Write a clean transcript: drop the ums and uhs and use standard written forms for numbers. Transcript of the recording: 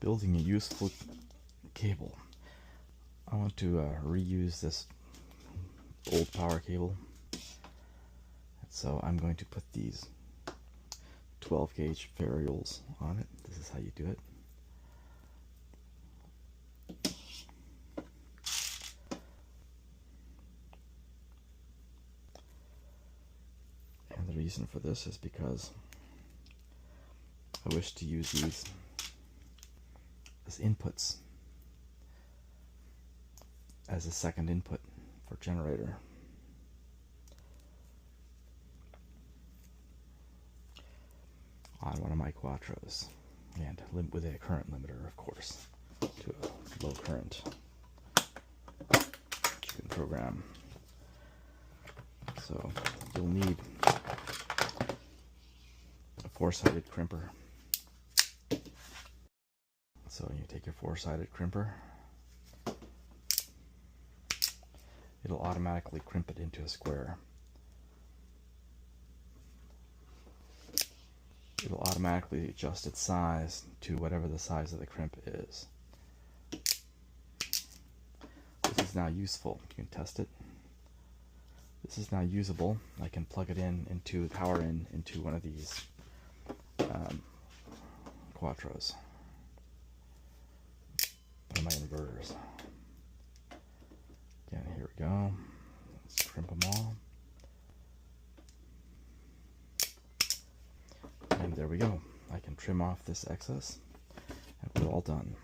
building a useful cable. I want to reuse this old power cable, so I'm going to put these 12 gauge ferrules on it. This is how you do it. And the reason for this is because I wish to use these as inputs, as a second input for generator. On one of my Quattros, and with a current limiter, of course, to a low current, which you can program. So you'll need a four-sided crimper. So you take your four-sided crimper, it'll automatically crimp it into a square. It'll automatically adjust its size to whatever the size of the crimp is. This is now useful. You can test it. This is now usable. I can plug it into power into one of these Quattros, one of my inverters. Again, here we go. Let's crimp them all. And there we go. I can trim off this excess and we're all done.